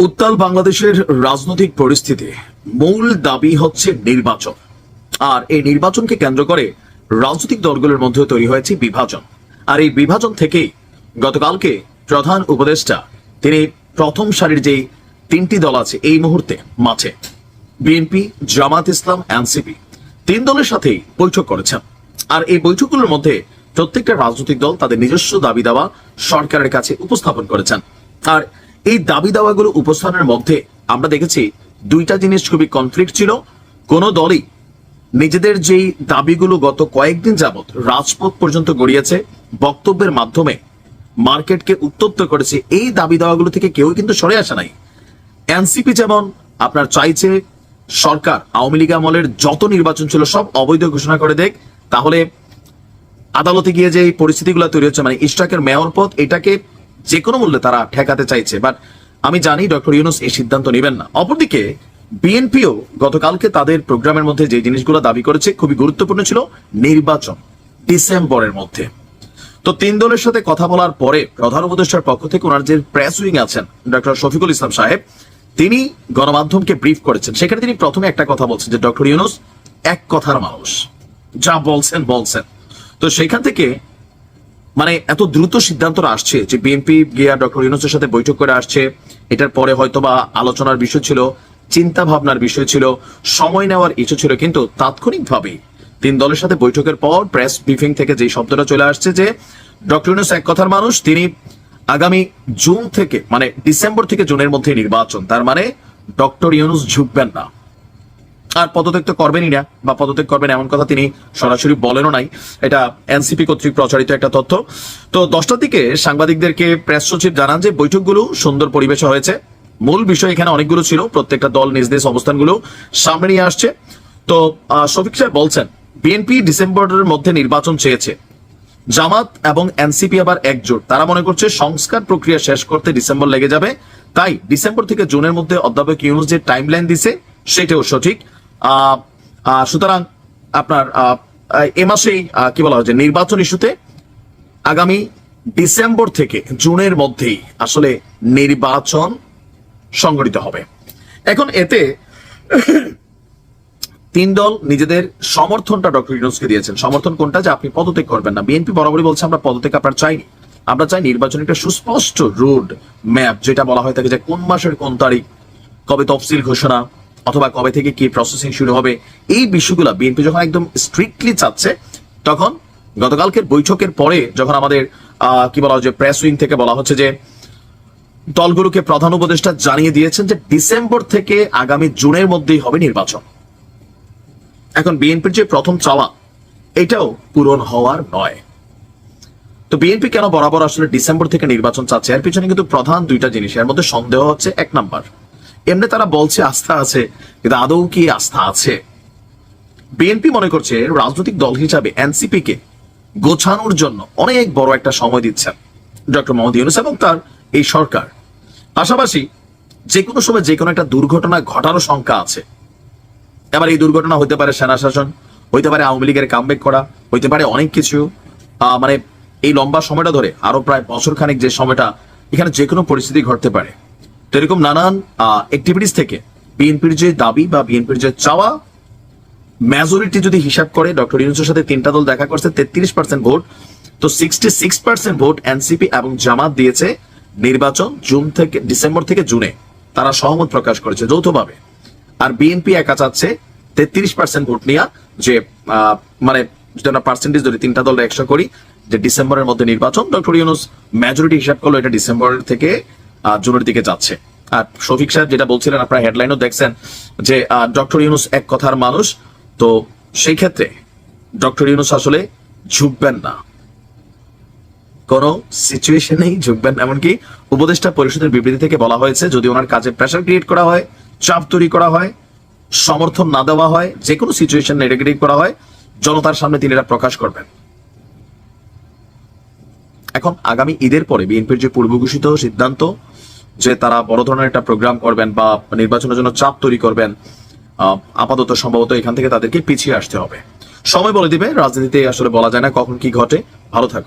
উত্তাল বাংলাদেশের রাজনৈতিক পরিস্থিতি মূল দাবি হচ্ছে নির্বাচন। আর এই নির্বাচনকে কেন্দ্র করে রাজনৈতিক দলগুলোর মধ্যে তৈরি হয়েছে বিভাজন। আর এই বিভাজন থেকেই গতকালকে প্রধান উপদেষ্টা তিনি প্রথম সারির যে তিনটি দল আছে এই মুহূর্তে মাঠে, বিএনপি, জামাত ইসলাম, এনসিপি, তিন দলের সাথেই বৈঠক করেছেন। আর এই বৈঠকগুলোর মধ্যে প্রত্যেকটা রাজনৈতিক দল তাদের নিজস্ব দাবি দাওয়া সরকারের কাছে উপস্থাপন করেছেন। আর এই দাবি দাওয়াগুলো উপস্থাপনের মধ্যে আমরা দেখেছি দুইটা জিনিস খুবই কনফ্লিক্ট ছিল। কোন দলই নিজেদের যেই দাবিগুলো গত কয়েকদিন যাবত রাজপথ পর্যন্ত গড়িয়েছে, বক্তব্যের মাধ্যমে মার্কেটকে উত্তপ্ত করেছে, এই দাবি দাওয়াগুলো থেকে কেউ কিন্তু সরে আসে নাই। এনসিপি যেমন আপনার চাইছে সরকার আওয়ামী লীগ আমলের যত নির্বাচন ছিল সব অবৈধ ঘোষণা করে দেখ, তাহলে আদালতে গিয়ে যে পরিস্থিতিগুলো তৈরি হচ্ছে, মানে ইশরাকের মেয়র পদ, এটাকে যে কোনো মূল্যে তারা ঠেকাতে চাইছে। বাট আমি জানি ডক্টর ইউনূস এই সিদ্ধান্ত নেবেন না। অপরদিকে বিএনপিও গতকালকে তাদের প্রোগ্রামের মধ্যে যে জিনিসগুলো দাবি করেছে খুবই গুরুত্বপূর্ণ ছিল নির্বাচন ডিসেম্বরের মধ্যে। তো তিন দলের সাথে কথা বলার পরে প্রধান উপদেষ্টার পক্ষ থেকে ওনার যে প্রেস উইং আছেন ডক্টর শফিকুল ইসলাম সাহেব, তিনি গণমাধ্যমকে ব্রিফ করেছেন। সেখানে তিনি প্রথমে একটা কথা বলছেন যে ডক্টর ইউনূস এক কথার মানুষ, যা বলছেন বলছেন। তো সেখান থেকে মানে এত দ্রুত সিদ্ধান্তটা আসছে যে বিএনপি গিয়া ডক্টর ইউনূসের সাথে বৈঠক করে আসছে, এটার পরে হয়তোবা আলোচনার বিষয় ছিল, চিন্তা ভাবনার বিষয় ছিল, সময় নেওয়ার ইস্যু ছিল, কিন্তু তাৎক্ষণিকভাবে তিন দলের সাথে বৈঠকের পর প্রেস ব্রিফিং থেকে যে শব্দটা চলে আসছে যে ডক্টর ইউনূস এক কথার মানুষ, তিনি আগামী জুন থেকে মানে ডিসেম্বর থেকে জুনের মধ্যে নির্বাচন, তার মানে ডক্টর ইউনূস ঝুঁকবেন না আর পদত্যাগ তো করবেনই না, বা পদত্যাগ করবেন এমন কথা তিনি সরাসরি বলেনও নাই। এটা এনসিপি কর্তৃক প্রচারিত একটা তথ্য। তো 10টার দিকে সাংবাদিকদেরকে প্রেস সচিব জানান যে বৈঠকগুলো সুন্দর পরিবেশে হয়েছে। মূল বিষয় এখানে অনেকগুলো ছিল, প্রত্যেকটা দল নিজ নিজ অবস্থানগুলো সামনে নিয়ে আসছে। তো শফিক সাহেব বলছেন বিএনপি ডিসেম্বরের মধ্যে নির্বাচন চেয়েছে, জামাত এবং এনসিপি আবার একজোট, তারা মনে করছে সংস্কার প্রক্রিয়া শেষ করতে ডিসেম্বর লেগে যাবে, তাই ডিসেম্বর থেকে জুনের মধ্যে অধ্যাপক ইউনূস যে টাইমলাইন দিছে সেটাও সঠিক। সুতরাং আপনার এ মাসেই কি বলা হচ্ছে নির্বাচন ইস্যুতে আগামী ডিসেম্বর থেকে জুনের মধ্যেই আসলে নির্বাচন সংগঠিত হবে। এখন এতে তিন দল নিজেদের সমর্থনটা ডক্টর ইউনূসকে দিয়েছেন। সমর্থন কোনটা? যে আপনি পদত্যাগ করবেন না। বিএনপি বরাবরই বলছে আমরা পদত্যাগ আপনার চাইনি, আমরা চাই নির্বাচন একটা সুস্পষ্ট রোড ম্যাপ, যেটা বলা হয়ে থাকে যে কোন মাসের কোন তারিখ, কবে তফসিল ঘোষণা, অথবা কবে থেকে কি প্রসেসিং শুরু হবে। এই বিষয়গুলো বিএনপি যখন একদম স্ট্রিক্টলি চাচ্ছে, তখন গতকালকের বৈঠকের পরে যখন আমাদের কি বলা হচ্ছে প্রেস উইং থেকে বলা হচ্ছে যে দলগুলোকে প্রধান উপদেষ্টা জানিয়ে দিয়েছেন যে ডিসেম্বর থেকে আগামী জুনের মধ্যেই হবে নির্বাচন। এখন বিএনপির যে প্রথম চাওয়া এটাও পূরণ হওয়ার নয়। তো বিএনপি কেন বরাবর আসলে ডিসেম্বর থেকে নির্বাচন চাচ্ছে, এর পিছনে কিন্তু প্রধান দুইটা জিনিস। এর মধ্যে সন্দেহ হচ্ছে, এক নাম্বার, এমনি তারা বলছে আস্থা আছে, কিন্তু আদৌ কি আস্থা আছে? বিএনপি মনে করছে রাজনৈতিক দল হিসাবে এনসিপি কে গোছানোর জন্য অনেক বড় একটা সময় দিচ্ছেন ডক্টর মোহাম্মদ ইউনূস এবং তার এই সরকার। পাশাপাশি যে কোনো সময় যে কোনো একটা দুর্ঘটনা ঘটারও শঙ্কা আছে। এবার এই দুর্ঘটনা হইতে পারে সেনা শাসন, হইতে পারে আওয়ামী লীগের কামব্যাক করা, হইতে পারে অনেক কিছু। মানে এই লম্বা সময়টা ধরে আরো প্রায় বছর খানেক যে সময়টা, এখানে যে কোনো পরিস্থিতি ঘটতে পারে। তো এরকম নানান অ্যাক্টিভিটিস থেকে বিএনপির যে দাবি বা বিএনপির যে চাওয়া, মেজরিটি যদি হিসাব করে ডক্টর ইউনূসের সাথে তিনটা দল দেখা করছে 33% ভোট, তো 66% ভোট এনসিপি এবং জামাত দিয়েছে নির্বাচন জুন থেকে ডিসেম্বর থেকে জুনে, তারা সহমত প্রকাশ করেছে যৌথভাবে। আর বিএনপি একা চাচ্ছে 33% ভোট নিয়ে, যে মানে যদি আমরা পার্সেন্টেজ ধরি তিনটা দল 100 করি, যে ডিসেম্বরের মধ্যে নির্বাচন। ডক্টর ইউনূস মেজরিটি হিসাব করলো এটা ডিসেম্বরের থেকে জুনের দিকে যাচ্ছে। আর শফিক সাহেব যেটা বলছিলেন, আপনারা হেডলাইনও দেখছেন যে ডক্টর ইউনূস এক কথার মানুষ। তো সেই ক্ষেত্রে ডক্টর ইউনূস আসলে ঝুঁকবেন না, কোন সিচুয়েশনেই ঝুঁকবেন। এমনকি উপদেষ্টা পরিষদের বিবৃতি থেকে বলা হয়েছে যদি ওনার কাজে প্রেসার ক্রিয়েট করা হয়, চাপ তৈরি করা হয়, সমর্থন না দেওয়া হয়, যে কোনো সিচুয়েশন নেগেটিভ করা হয়, জনতার সামনে তিনি এটা প্রকাশ করবেন। এখন আগামী ঈদের পরে বিএনপির যে পূর্ব ঘোষিত সিদ্ধান্ত যে তারা বড় ধরনের একটা প্রোগ্রাম করবেন বা নির্বাচনের জন্য চাপ তৈরি করবেন, আপাতত সম্ভবত এখান থেকে তাদেরকে পিছিয়ে আসতে হবে। সময় বলে দিবে, রাজনীতিতে আসলে বলা যায় না কখন কি ঘটে। ভালো থাকুন।